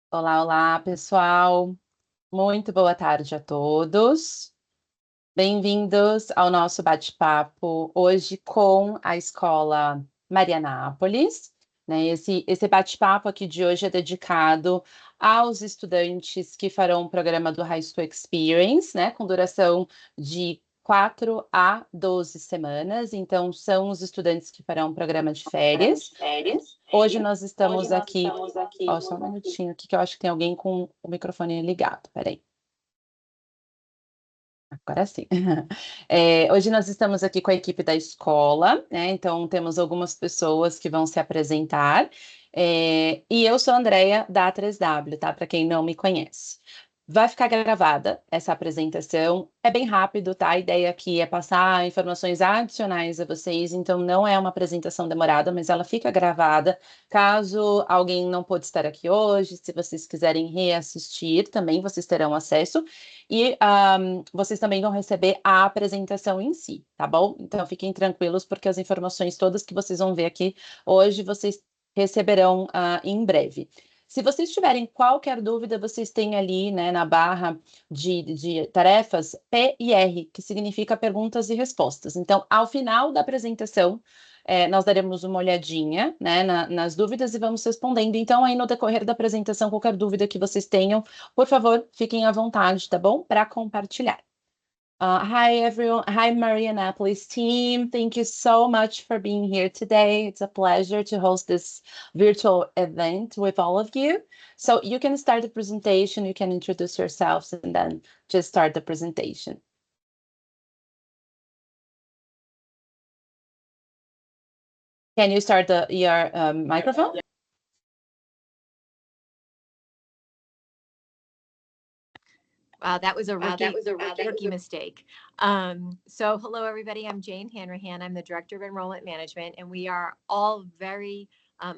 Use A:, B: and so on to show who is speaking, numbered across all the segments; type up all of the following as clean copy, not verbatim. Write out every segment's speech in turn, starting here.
A: Olá, olá, pessoal. Muito boa tarde a todos. Bem-vindos ao nosso bate-papo hoje com a Escola Marianapolis, né? Esse bate-papo aqui de hoje é dedicado aos estudantes que farão o programa do High School Experience, né? Com duração de 4 a 12 semanas. Então, são os estudantes que farão o programa de férias. Hoje nós estamos aqui. Ó, só um minutinho aqui que eu acho que tem alguém com o microfone ligado. Peraí. Agora sim. Hoje nós estamos aqui com a equipe da escola, né? Então temos algumas pessoas que vão se apresentar. E eu sou a Andrea da A3W, tá? Para quem não me conhece. Vai ficar gravada essa apresentação. É bem rápido, tá? A ideia aqui é passar informações adicionais a vocês, então não é uma apresentação demorada, mas ela fica gravada. Caso alguém não pôde estar aqui hoje, se vocês quiserem reassistir, também vocês terão acesso. E vocês também vão receber a apresentação em si, tá bom? Então fiquem tranquilos, porque as informações todas que vocês vão ver aqui hoje, vocês receberão em breve. Se vocês tiverem qualquer dúvida, vocês têm ali, né, na barra de tarefas P e R, que significa perguntas e respostas. Então, ao final da apresentação, nós daremos uma olhadinha, né, nas dúvidas e vamos respondendo. Então, aí no decorrer da apresentação, qualquer dúvida que vocês tenham, por favor, fiquem à vontade, tá bom? Para compartilhar. Hi, everyone. Hi, Marianapolis team. Thank you so much for being here today. It's a pleasure to host this virtual event with all of you. So you can start the presentation, you can introduce yourselves, and then just start the presentation. Can you start your microphone?
B: Wow, that was a rookie mistake. So hello, everybody. I'm Jane Hanrahan. I'm the Director of Enrollment Management, and we are all very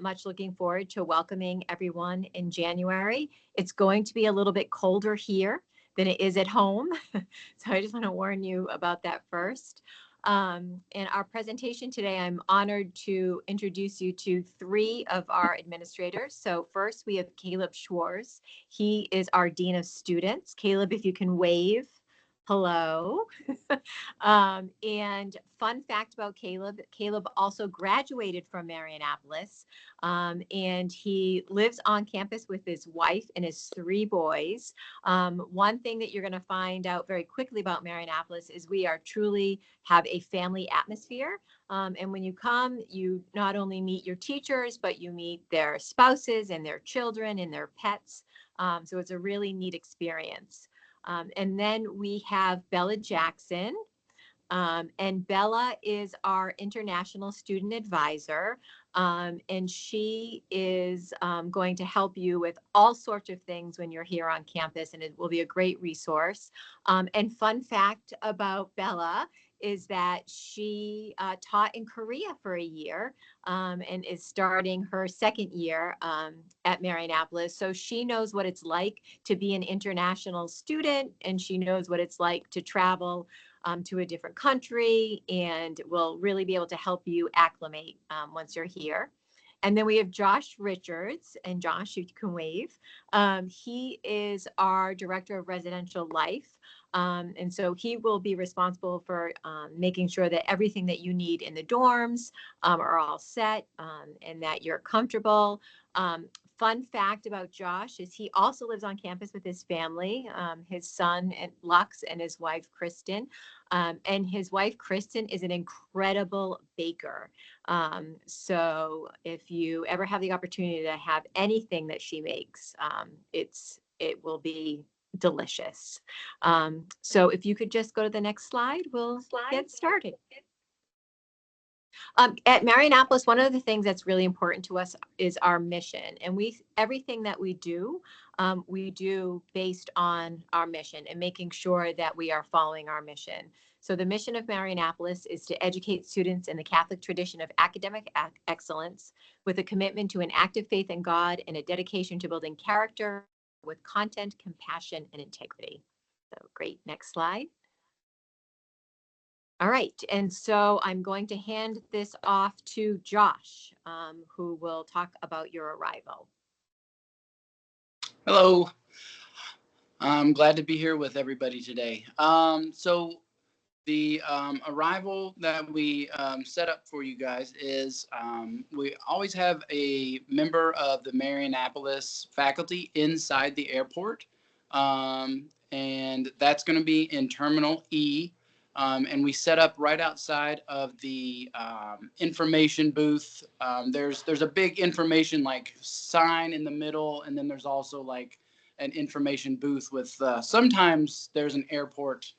B: much looking forward to welcoming everyone in January. It's going to be a little bit colder here than it is at home. So I just want to warn you about that first. In our presentation today, I'm honored to introduce you to three of our administrators. So first, we have Caleb Schwartz. He is our Dean of Students. Caleb, if you can wave. Hello. And fun fact about Caleb, Caleb also graduated from Marianapolis, and he lives on campus with his wife and his three boys. One thing that you're going to find out very quickly about Marianapolis is we are truly have a family atmosphere. And when you come, you not only meet your teachers, but you meet their spouses and their children and their pets. So it's a really neat experience. And then we have Bella Jackson. And Bella is our international student advisor. And she is going to help you with all sorts of things when you're here on campus, and it will be a great resource. And fun fact about Bella is that she taught in Korea for a year and is starting her second year at Marianapolis. So she knows what it's like to be an international student, and she knows what it's like to travel to a different country, and will really be able to help you acclimate once you're here. And then we have Josh Richards, and Josh, you can wave. He is our Director of Residential Life. And so he will be responsible for making sure that everything that you need in the dorms are all set and that you're comfortable. Fun fact about Josh is he also lives on campus with his family, his son Lux and his wife Kristen. And his wife Kristen is an incredible baker. So if you ever have the opportunity to have anything that she makes, it will be delicious. So if you could just go to the next slide, we'll get started. At Marianapolis, one of the things that's really important to us is our mission, and everything that we do based on our mission and making sure that we are following our mission. So the mission of Marianapolis is to educate students in the Catholic tradition of academic excellence with a commitment to an active faith in God and a dedication to building character with content, compassion, and integrity. So great, next slide. All right, and so I'm going to hand this off to Josh, who will talk about your arrival.
C: Hello. I'm glad to be here with everybody today. So the arrival that we set up for you guys is we always have a member of the Marianapolis faculty inside the airport. And that's going to be in Terminal E. And we set up right outside of the information booth. There's a big information like sign in the middle, and then there's also like an information booth with sometimes there's an airport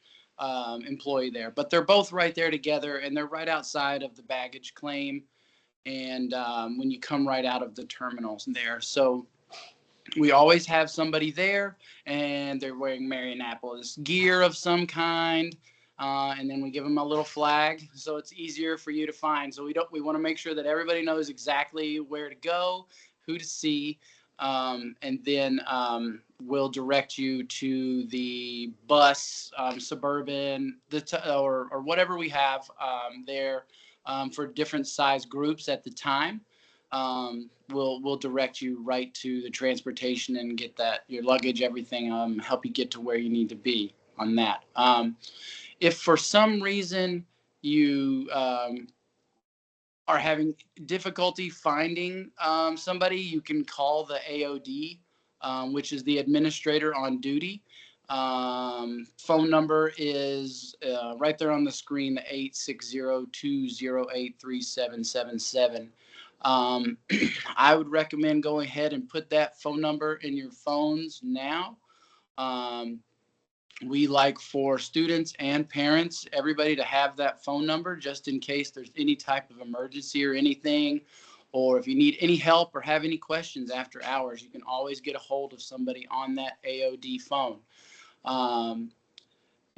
C: employee there, but they're both right there together, and they're right outside of the baggage claim. And when you come right out of the terminals there, so we always have somebody there, and they're wearing Marianapolis gear of some kind. And then we give them a little flag, so it's easier for you to find. So we want to make sure that everybody knows exactly where to go, who to see, and then we'll direct you to the bus, suburban, or whatever we have there for different size groups at the time. We'll direct you right to the transportation and get that your luggage, everything, help you get to where you need to be on that. If for some reason you are having difficulty finding somebody, you can call the AOD, which is the administrator on duty. Phone number is right there on the screen, the 860-208-3777. I would recommend going ahead and put that phone number in your phones now. We like for students and parents, everybody to have that phone number just in case there's any type of emergency or anything, or if you need any help or have any questions after hours, you can always get a hold of somebody on that AOD phone.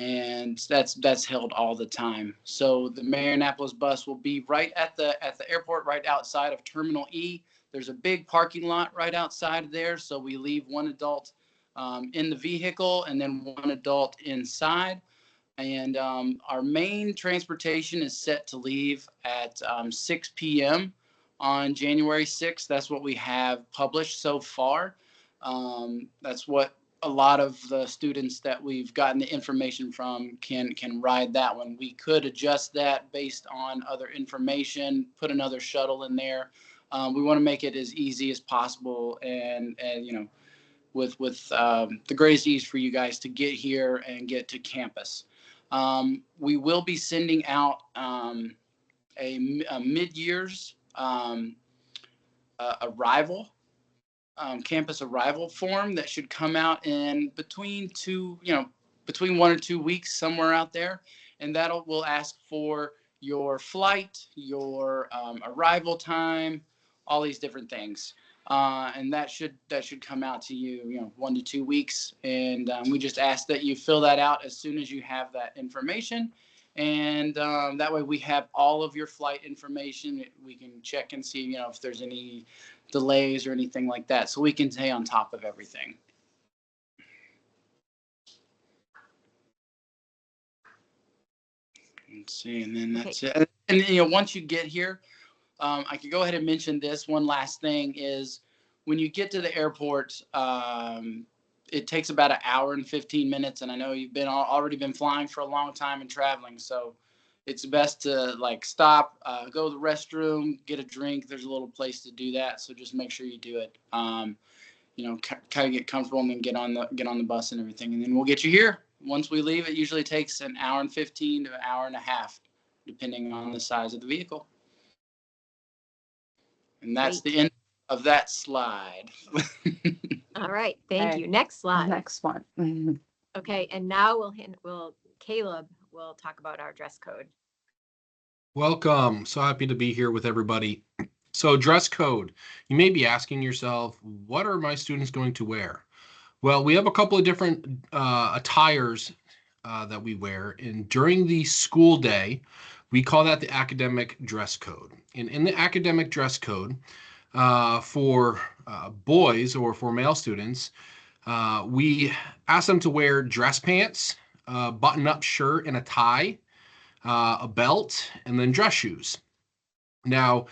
C: And that's held all the time. So the Marianapolis bus will be right at the airport, right outside of Terminal E. There's a big parking lot right outside there, so we leave one adult in the vehicle and then one adult inside. And our main transportation is set to leave at 6 p.m. on January 6th. That's what we have published so far. That's what a lot of the students that we've gotten the information from can ride that one. We could adjust that based on other information, put another shuttle in there. We want to make it as easy as possible, and with the greatest ease for you guys to get here and get to campus. We will be sending out a mid-years arrival, campus arrival form that should come out in between 1 or 2 weeks, somewhere out there. And will ask for your flight, your arrival time, all these different things. And that should come out to you, 1 to 2 weeks. And we just ask that you fill that out as soon as you have that information. And that way we have all of your flight information. We can check and see, if there's any delays or anything like that, so we can stay on top of everything. Let's see, and then that's it. And once you get here, I could go ahead and mention this one last thing is when you get to the airport, it takes about an hour and 15 minutes. And I know you've already been flying for a long time and traveling. So it's best to stop, go to the restroom, get a drink. There's a little place to do that. So just make sure you do it, kind of get comfortable and then get on the bus and everything. And then we'll get you here. Once we leave, it usually takes an hour and 15 to an hour and a half, depending on the size of the vehicle. And that's the end of that slide.
B: All right. Thank you. Next slide.
A: Next one.
B: Okay. And now Caleb will talk about our dress code.
D: Welcome. So happy to be here with everybody. So dress code. You may be asking yourself, what are my students going to wear? Well, we have a couple of different attires that we wear. And during the school day, we call that the academic dress code. And in the academic dress code, for boys or for male students, we ask them to wear dress pants, button-up shirt and a tie, a belt, and then dress shoes. Now,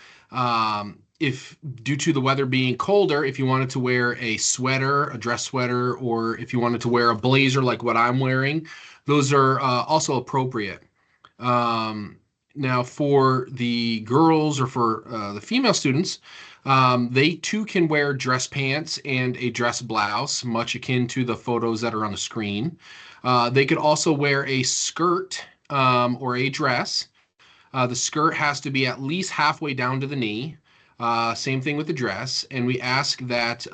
D: if due to the weather being colder, if you wanted to wear a sweater, a dress sweater, or if you wanted to wear a blazer like what I'm wearing, those are also appropriate. Now, for the girls or for the female students, they too can wear dress pants and a dress blouse, much akin to the photos that are on the screen. They could also wear a skirt or a dress. The skirt has to be at least halfway down to the knee. Same thing with the dress. And we ask that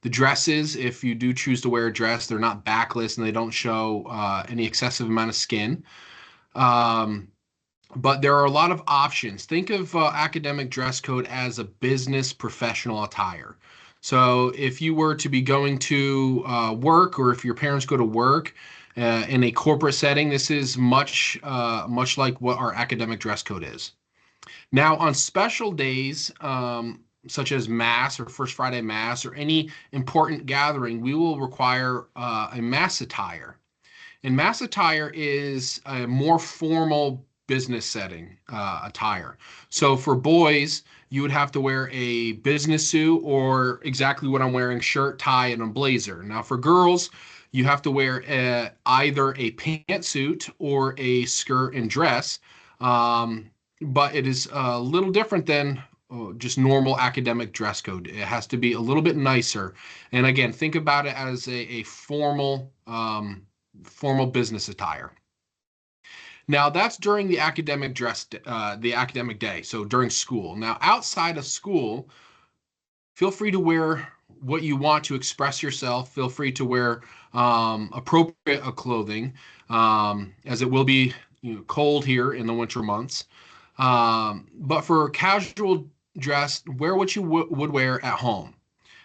D: the dresses, if you do choose to wear a dress, they're not backless and they don't show any excessive amount of skin. But there are a lot of options. Think of academic dress code as a business professional attire. So if you were to be going to work, or if your parents go to work in a corporate setting, this is much like what our academic dress code is. Now, on special days, such as Mass or First Friday Mass or any important gathering, we will require a Mass attire. And Mass attire is a more formal business setting attire. So for boys, you would have to wear a business suit or exactly what I'm wearing, shirt, tie, and a blazer. Now for girls, you have to wear either a pantsuit or a skirt and dress. But it is a little different than just normal academic dress code. It has to be a little bit nicer. And again, think about it as a formal business attire. Now that's during the academic the academic day, so during school. Now outside of school, feel free to wear what you want to express yourself. Feel free to wear appropriate clothing, as it will be cold here in the winter months. But for casual dress, wear what you would wear at home.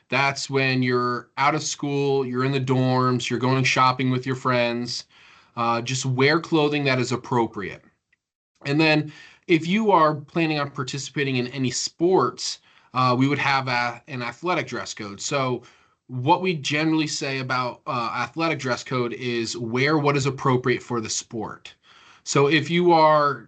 D: That's when you're out of school, you're in the dorms, you're going shopping with your friends. Just wear clothing that is appropriate. And then if you are planning on participating in any sports, we would have an athletic dress code. So what we generally say about athletic dress code is wear what is appropriate for the sport. So if you are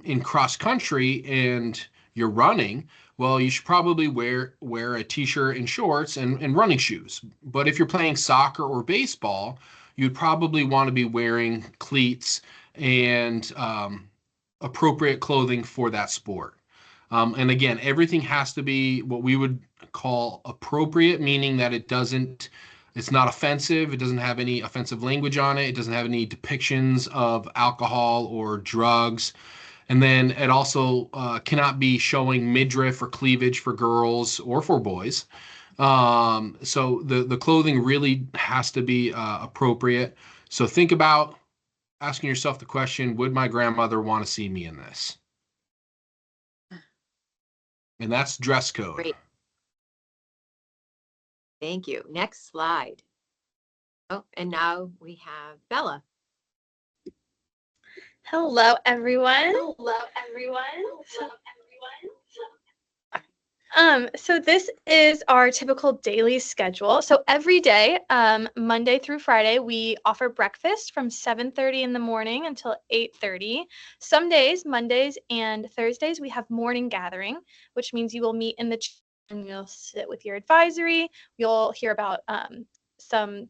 D: in cross country and you're running, well, you should probably wear a t-shirt and shorts and running shoes. But if you're playing soccer or baseball, you'd probably want to be wearing cleats and appropriate clothing for that sport. And again, everything has to be what we would call appropriate, meaning that it's not offensive. It doesn't have any offensive language on it. It doesn't have any depictions of alcohol or drugs. And then it also cannot be showing midriff or cleavage for girls or for boys. So the clothing really has to be appropriate. So think about asking yourself the question, would my grandmother want to see me in this? And that's dress code.
B: Great. Thank you. Next slide. Oh, and now we have Bella.
E: Hello, everyone. So this is our typical daily schedule. So every day, Monday through Friday, we offer breakfast from 7:30 in the morning until 8:30. Some days, Mondays and Thursdays, we have morning gathering, which means you will meet in the and you'll sit with your advisory. You'll hear about some,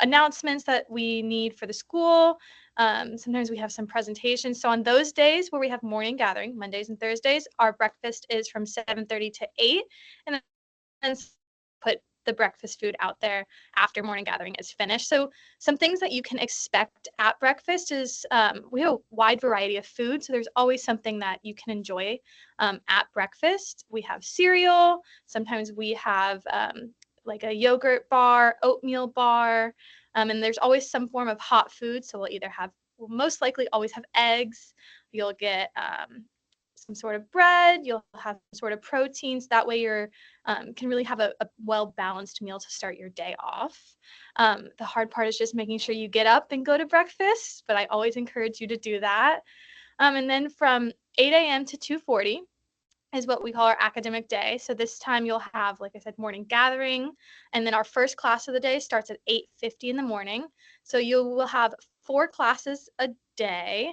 E: announcements that we need for the school. Sometimes we have some presentations. So on those days where we have morning gathering, Mondays and Thursdays, our breakfast is from 7:30 to 8, and then put the breakfast food out there after morning gathering is finished. So some things that you can expect at breakfast is we have a wide variety of food. So there's always something that you can enjoy at breakfast. We have cereal. Sometimes we have like a yogurt bar, oatmeal bar, and there's always some form of hot food. So we'll most likely always have eggs. You'll get some sort of bread. You'll have some sort of proteins. That way you can really have a well-balanced meal to start your day off. The hard part is just making sure you get up and go to breakfast, but I always encourage you to do that. And then from 8 a.m. to 2:40 is what we call our academic day. So this time you'll have, like I said, morning gathering, and then our first class of the day starts at 8:50 in the morning. So you will have 4 classes a day.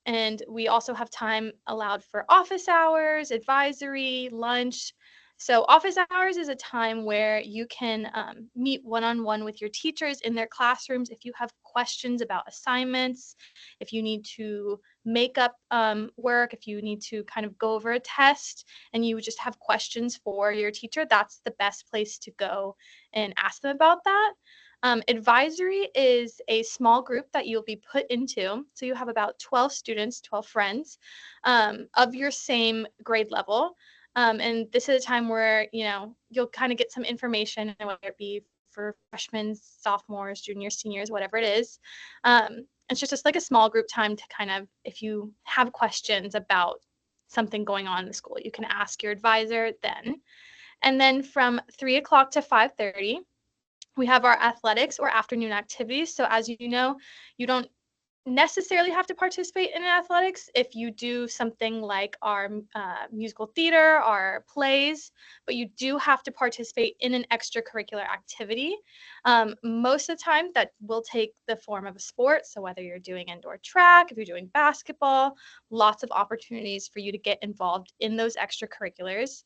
E: And we also have time allowed for office hours, advisory, lunch. So office hours is a time where you can meet one-on-one with your teachers in their classrooms if you have questions about assignments, if you need to make up work, if you need to kind of go over a test and you just have questions for your teacher, that's the best place to go and ask them about that. Advisory is a small group that you'll be put into. So you have about 12 students, 12 friends of your same grade level. And this is a time where, you'll kind of get some information, whether it be for freshmen, sophomores, juniors, seniors, whatever it is. It's just like a small group time to kind of, if you have questions about something going on in the school, you can ask your advisor then. And then from 3 o'clock to 5:30, we have our athletics or afternoon activities. So as you know, you don't necessarily have to participate in athletics if you do something like our musical theater, our plays, but you do have to participate in an extracurricular activity. Most of the time that will take the form of a sport. So whether you're doing indoor track, if you're doing basketball, lots of opportunities for you to get involved in those extracurriculars.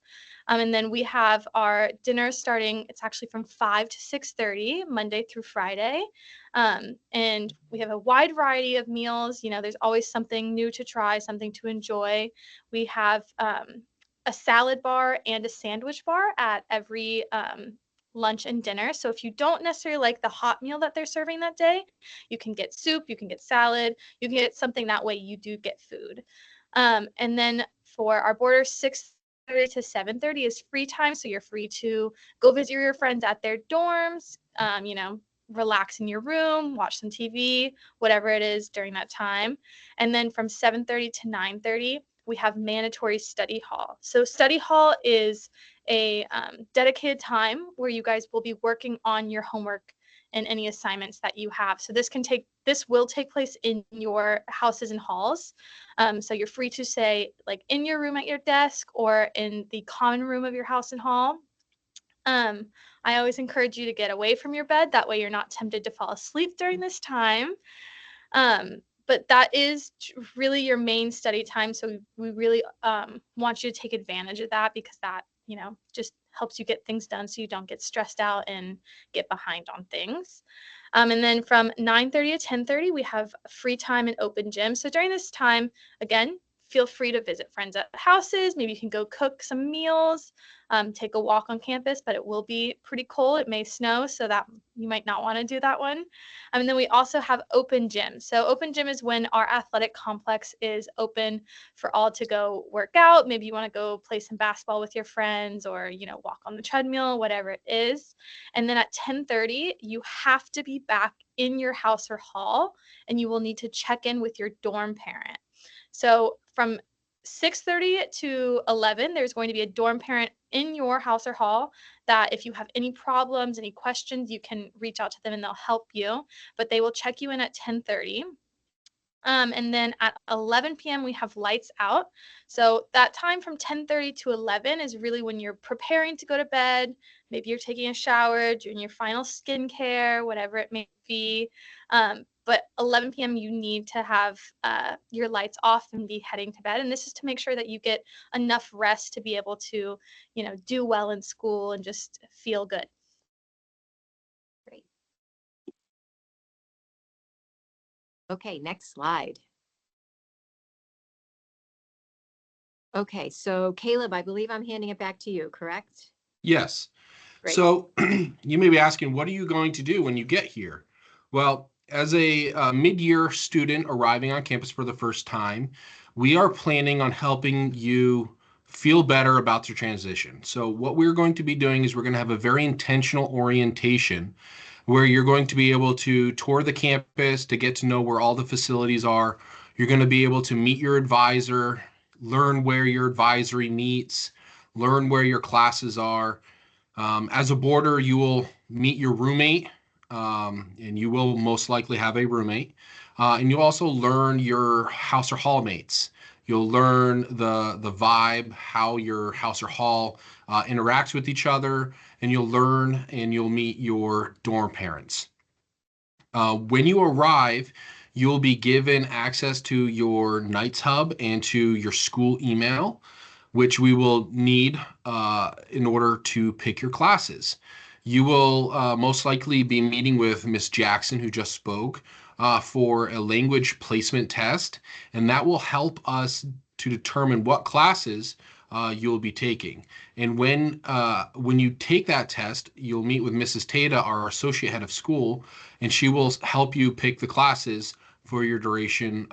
E: And then we have our dinner starting, it's actually from 5 to 6:30, Monday through Friday. And we have a wide variety of meals. There's always something new to try, something to enjoy. We have a salad bar and a sandwich bar at every lunch and dinner. So if you don't necessarily like the hot meal that they're serving that day, you can get soup, you can get salad, you can get something that way you do get food. And then for our boarders, 6:30 to 7:30 is free time. So you're free to go visit your friends at their dorms, relax in your room, watch some TV, whatever it is during that time. And then from 7:30 to 9:30, we have mandatory study hall. So study hall is a dedicated time where you guys will be working on your homework and any assignments that you have. So this will take place in your houses and halls. So you're free to say like in your room at your desk or in the common room of your house and hall. I always encourage you to get away from your bed. That way you're not tempted to fall asleep during this time. But that is really your main study time. So we really want you to take advantage of that because that, just helps you get things done so you don't get stressed out and get behind on things. And then from 9:30 to 10:30, we have free time and open gym. So during this time, again, feel free to visit friends at houses. Maybe you can go cook some meals, take a walk on campus, but it will be pretty cold. It may snow, so that you might not want to do that one. And then we also have open gym. So open gym is when our athletic complex is open for all to go work out. Maybe you want to go play some basketball with your friends or, walk on the treadmill, whatever it is. And then at 10:30, you have to be back in your house or hall, and you will need to check in with your dorm parent. So from 6:30 to 11, there's going to be a dorm parent in your house or hall that if you have any problems, any questions, you can reach out to them and they'll help you. But they will check you in at 10:30. And then at 11 p.m. we have lights out. So that time from 10:30 to 11 is really when you're preparing to go to bed. Maybe you're taking a shower, doing your final skincare, whatever it may be. But 11 p.m. you need to have your lights off and be heading to bed. And this is to make sure that you get enough rest to be able to, do well in school and just feel good.
B: Great. Okay, next slide. Okay, so Caleb, I believe I'm handing it back to you, correct?
D: Yes.
B: Great.
D: So you may be asking, what are you going to do when you get here? Well, as a mid-year student arriving on campus for the first time, we are planning on helping you feel better about your transition. So what we're going to be doing is we're going to have a very intentional orientation where you're going to be able to tour the campus to get to know where all the facilities are. You're going to be able to meet your advisor, learn where your advisory meets, learn where your classes are. As a boarder, you will meet your roommate, and you will most likely have a roommate. And you also learn your house or hall mates. You'll learn the vibe, how your house or hall interacts with each other, and you'll learn and you'll meet your dorm parents. When you arrive, you'll be given access to your Knights Hub and to your school email, which we will need in order to pick your classes. You will most likely be meeting with Miss Jackson, who just spoke, for a language placement test, and that will help us to determine what classes you'll be taking. And when you take that test, you'll meet with Mrs. Tata, our associate head of school, and she will help you pick the classes for your duration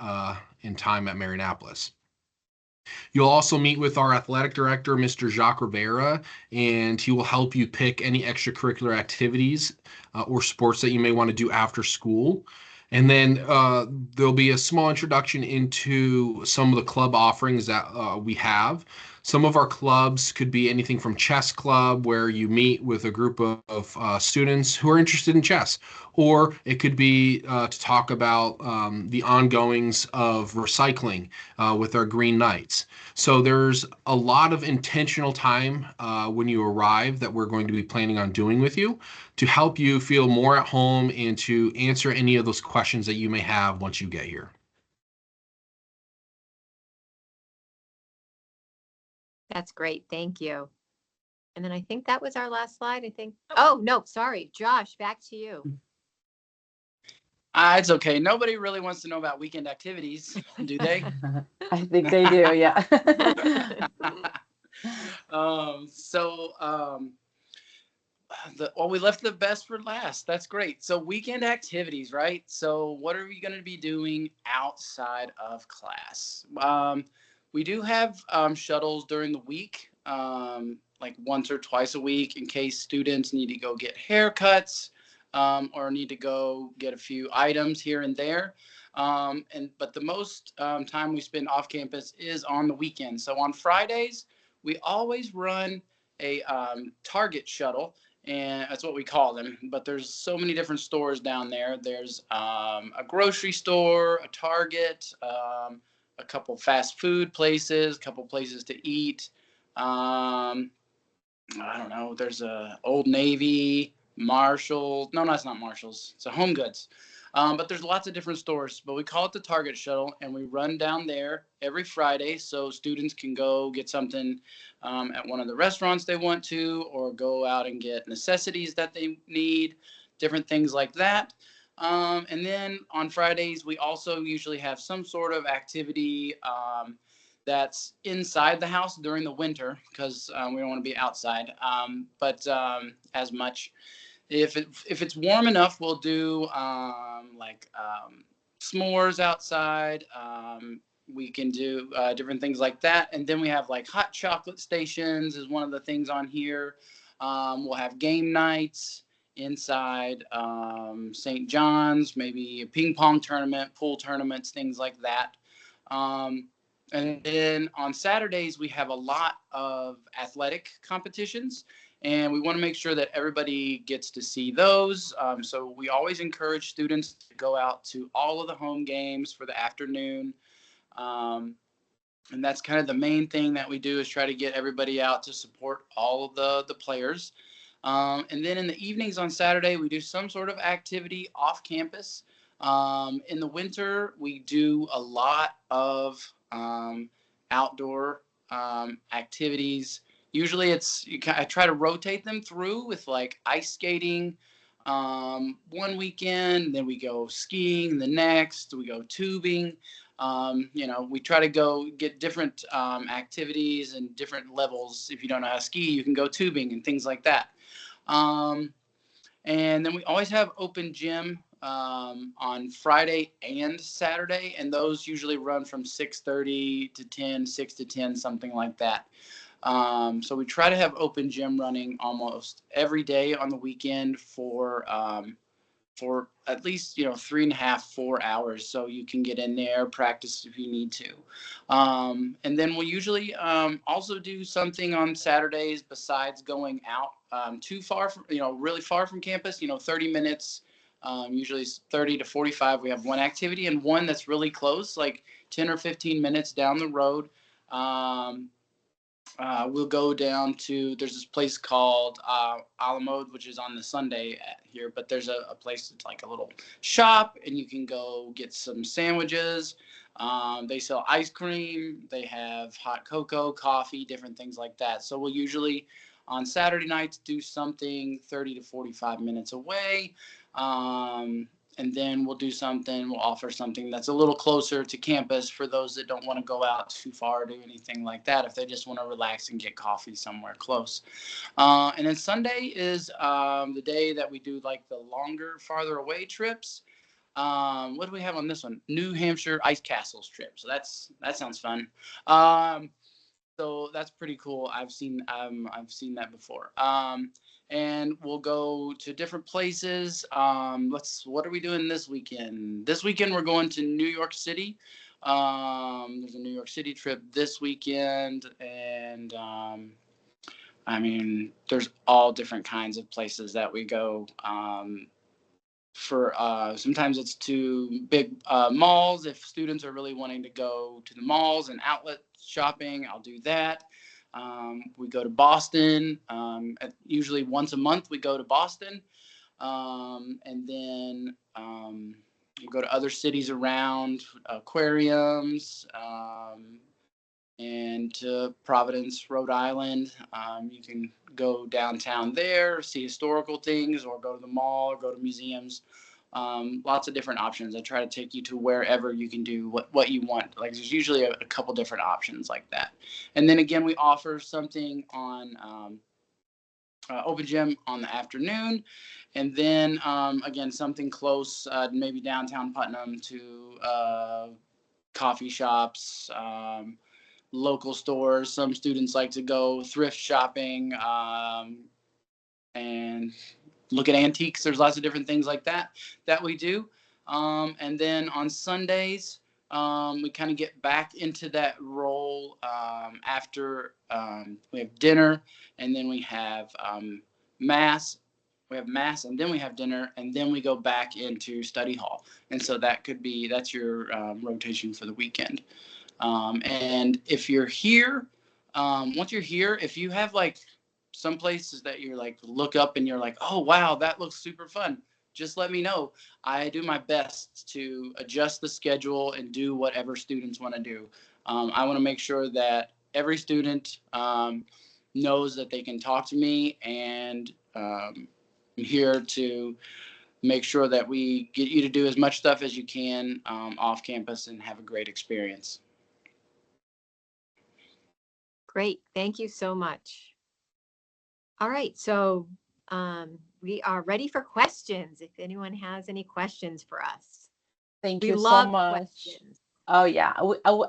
D: in time at Marianapolis. You'll also meet with our athletic director, Mr. Jacques Rivera, and he will help you pick any extracurricular activities or sports that you may want to do after school. And then there'll be a small introduction into some of the club offerings that we have. Some of our clubs could be anything from chess club, where you meet with a group of students who are interested in chess, or it could be to talk about the ongoings of recycling with our Green Knights. So there's a lot of intentional time when you arrive that we're going to be planning on doing with you to help you feel more at home and to answer any of those questions that you may have once you get here.
B: That's great. Thank you. And then I think that was our last slide. I think. Oh, no, sorry. Josh, back to you.
C: It's okay. Nobody really wants to know about weekend activities, do they?
A: I think they do, yeah.
C: We left the best for last. That's great. So weekend activities, right? So what are we going to be doing outside of class? We do have shuttles during the week, like once or twice a week, in case students need to go get haircuts or need to go get a few items here and there. But the most time we spend off campus is on the weekend. So on Fridays, we always run a Target shuttle, and that's what we call them. But there's so many different stores down there. There's a grocery store, a Target, a couple fast food places, a couple places to eat. I don't know. There's a Old Navy, Marshalls. No, it's not Marshalls. It's a Home Goods. But there's lots of different stores. But we call it the Target Shuttle, and we run down there every Friday so students can go get something at one of the restaurants they want to, or go out and get necessities that they need, different things like that. And then on Fridays, we also usually have some sort of activity that's inside the house during the winter, because we don't want to be outside. But as much. If it's warm enough, we'll do s'mores outside. We can do different things like that. And then we have like hot chocolate stations is one of the things on here. We'll have game nights inside St. John's, maybe a ping pong tournament, pool tournaments, things like that. And then on Saturdays, we have a lot of athletic competitions, and we want to make sure that everybody gets to see those. So we always encourage students to go out to all of the home games for the afternoon. And that's kind of the main thing that we do, is try to get everybody out to support all of the players. And then in the evenings on Saturday, we do some sort of activity off campus. In the winter, we do a lot of outdoor activities. Usually I try to rotate them through with like ice skating one weekend, then we go skiing the next, we go tubing. We try to go get different activities and different levels. If you don't know how to ski, you can go tubing and things like that. And then we always have open gym on Friday and Saturday, and those usually run from 6:30 to 10, 6 to 10, something like that. So we try to have open gym running almost every day on the weekend for at least 3.5, 4 hours, so you can get in there, practice if you need to. And then we'll usually also do something on Saturdays besides going out too far from, really far from campus, 30 minutes. Usually 30 to 45, we have one activity, and one that's really close, like 10 or 15 minutes down the road. we'll go down to, there's this place called Alamode, which is on the Sunday here, but there's a place that's like a little shop, and you can go get some sandwiches. They sell ice cream, they have hot cocoa, coffee, different things like that. So we'll usually on Saturday nights do something 30 to 45 minutes away. And then we'll offer something that's a little closer to campus for those that don't want to go out too far or do anything like that, if they just want to relax and get coffee somewhere close. And then Sunday is the day that we do like the longer, farther away trips. What do we have on this one? New Hampshire Ice Castles trip. So that sounds fun. So that's pretty cool. I've seen that before. And we'll go to different places. What are we doing this weekend? This weekend we're going to New York City. There's a New York City trip this weekend, and I mean, there's all different kinds of places that we go. Sometimes it's to big malls. If students are really wanting to go to the malls and outlet shopping, I'll do that. We go to Boston. Usually once a month we go to Boston. And then we go to other cities around, aquariums, and to Providence, Rhode Island. You can go downtown there, see historical things, or go to the mall, or go to museums. Lots of different options. I try to take you to wherever you can do what you want. Like there's usually a couple different options like that. And then again, we offer something on open gym on the afternoon. And then again, something close, maybe downtown Putnam, to coffee shops, local stores. Some students like to go thrift shopping and look at antiques. There's lots of different things like that we do. And then on Sundays, we kind of get back into that role after we have dinner, and then we have mass. We have mass, and then we have dinner, and then we go back into study hall. And so that's your rotation for the weekend. And if you're here, once you're here, if you have like some places that you're like look up and you're like, oh wow, that looks super fun, just let me know. I do my best to adjust the schedule and do whatever students want to do. I want to make sure that every student knows that they can talk to me, and I'm here to make sure that we get you to do as much stuff as you can off campus and have a great experience.
B: Great. Thank you so much. All right. So we are ready for questions. If anyone has any questions for us.
A: Thank
B: We
A: you so
B: love
A: much.
B: questions.
A: Oh, yeah.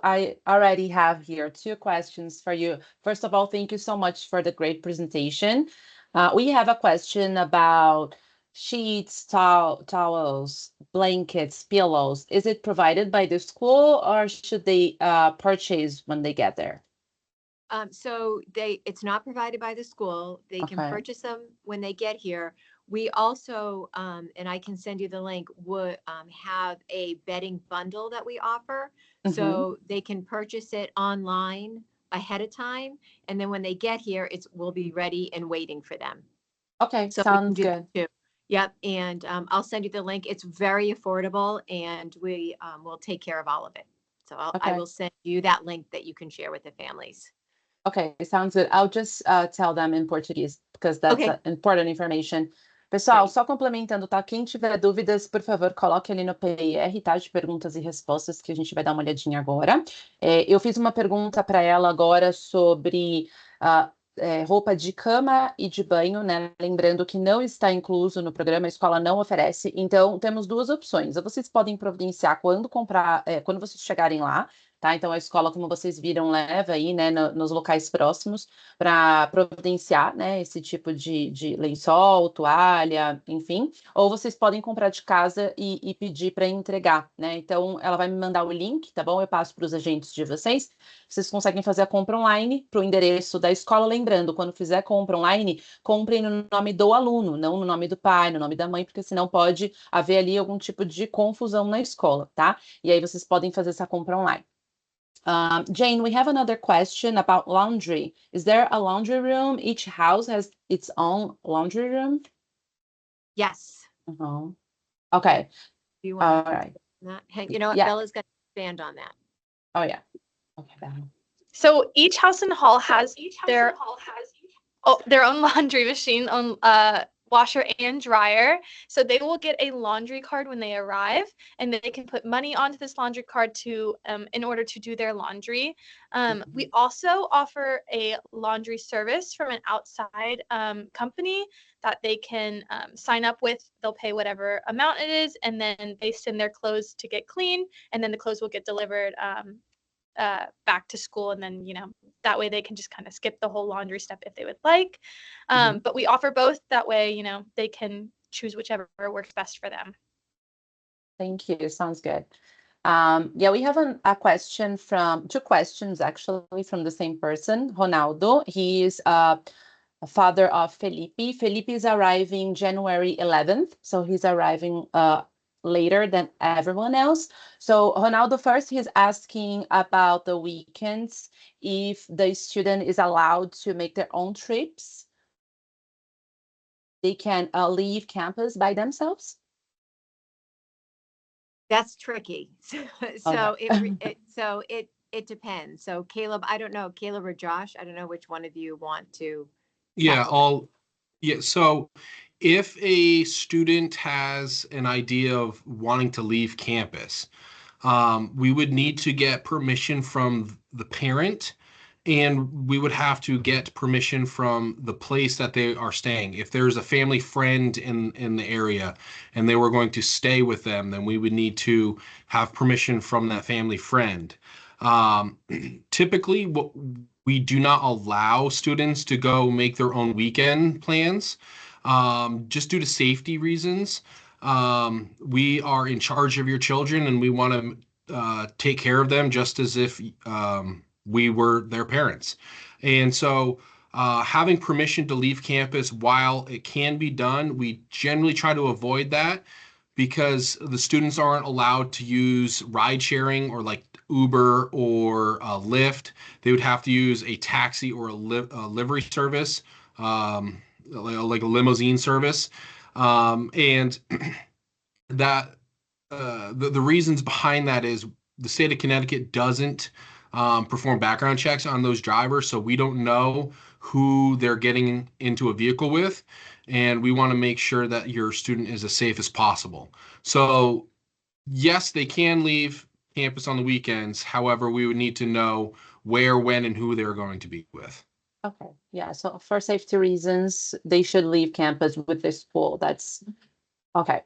A: I already have here 2 questions for you. First of all, thank you so much for the great presentation. We have a question about sheets, towels, blankets, pillows. Is it provided by the school, or should they purchase when they get there?
B: So it's not provided by the school. They can
A: Okay.
B: purchase them when they get here. We also, and I can send you the link, would have a bedding bundle that we offer.
A: Mhm.
B: So they can purchase it online ahead of time. And then when they get here, will be ready and waiting for them.
A: Okay,
B: So we can
A: sounds
B: do
A: good.
B: that too. Yep. And I'll send you the link. It's very affordable, and we will take care of all of it. So I
A: Okay.
B: will send you that link that you can share with the families.
A: Okay, sounds good. I'll just tell them in Portuguese, because that's
B: Okay.
A: important information. Pessoal,
B: Great.
A: só complementando, tá? Quem tiver dúvidas, por favor, coloque ali no PIR, tá? De perguntas e respostas, que a gente vai dar uma olhadinha agora. Eu fiz uma pergunta para ela agora sobre roupa de cama e de banho, né? Lembrando que não está incluso no programa, a escola não oferece. Então, temos 2 opções. Ou vocês podem providenciar quando vocês chegarem lá, tá? Então, a escola, como vocês viram, leva aí, né, nos locais próximos para providenciar, né, esse tipo de lençol, toalha, enfim. Ou vocês podem comprar de casa e pedir para entregar, né? Então, ela vai me mandar o link, tá bom? Eu passo para os agentes de vocês. Vocês conseguem fazer a compra online para o endereço da escola. Lembrando, quando fizer compra online, comprem no nome do aluno, não no nome do pai, no nome da mãe, porque senão pode haver ali algum tipo de confusão na escola, tá? E aí vocês podem fazer essa compra online. Jane, we have another question about laundry. Is there a laundry room? Each house has its own laundry room?
B: Yes.
A: Uh-huh. Okay.
B: Do you
A: All
B: want to
A: right.
B: that? Hey, you know what?
A: Yeah.
B: Bella's got to expand on that.
A: Oh, yeah. Okay. Val.
E: So each house and hall has their own laundry machine, own washer and dryer. So they will get a laundry card when they arrive, and they can put money onto this laundry card to in order to do their laundry. We also offer a laundry service from an outside company that they can sign up with. They'll pay whatever amount it is, and then they send their clothes to get clean, and then the clothes will get delivered back to school, and then that way they can just kind of skip the whole laundry step if they would like. But we offer both, that way they can choose whichever works best for them.
A: Thank you. Sounds good. Yeah, we have a question two questions actually from the same person, Ronaldo. He is a father of Felipe. Felipe is arriving January 11th, so he's arriving later than everyone else. So Ronaldo, first he's asking about the weekends, if the student is allowed to make their own trips. They can leave campus by themselves.
B: That's tricky. So
A: Okay.
B: it depends. So Caleb, I don't know, Caleb or Josh, I don't know which one of you want to
D: Yeah,
B: tackle that.
D: so if a student has an idea of wanting to leave campus, we would need to get permission from the parent, and we would have to get permission from the place that they are staying. If there's a family friend in the area and they were going to stay with them, then we would need to have permission from that family friend. Typically, we do not allow students to go make their own weekend plans, just due to safety reasons. We are in charge of your children, and we want to take care of them just as if we were their parents. And so having permission to leave campus, while it can be done, we generally try to avoid that because the students aren't allowed to use ride sharing or like Uber or Lyft. They would have to use a taxi or a livery service, like a limousine service. And that the reasons behind that is the state of Connecticut doesn't perform background checks on those drivers, so we don't know who they're getting into a vehicle with, and we want to make sure that your student is as safe as possible. So yes, they can leave campus on the weekends. However, we would need to know where, when, and who they're going to be with.
A: Okay. Yeah. So for safety reasons, they should leave campus with the school. That's okay.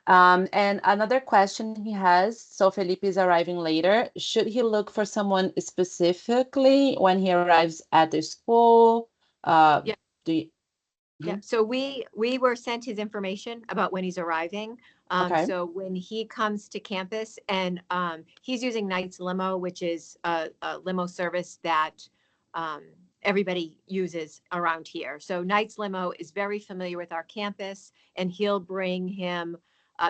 A: And another question he has, so Felipe is arriving later. Should he look for someone specifically when he arrives at the school?
B: Yeah.
A: Do you,
B: Yeah, so we were sent his information about when he's arriving.
A: Okay.
B: So when he comes to campus, and he's using Knight's Limo, which is a limo service that everybody uses around here. So Knight's Limo is very familiar with our campus, and he'll bring him,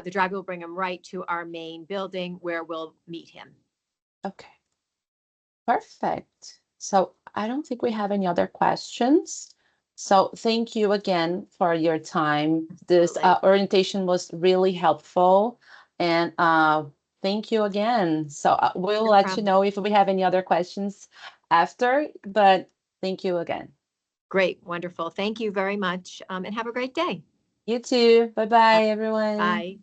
B: the driver will bring him right to our main building where we'll meet him.
A: Okay. Perfect. So I don't think we have any other questions. So thank you again for your time. This
B: Absolutely.
A: orientation was really helpful, and thank you again. So we'll
B: No
A: let you
B: problem.
A: know if we have any other questions after, but thank you again.
B: Great, wonderful. Thank you very much, and have a great day.
A: You too. Bye-bye, everyone.
B: Bye.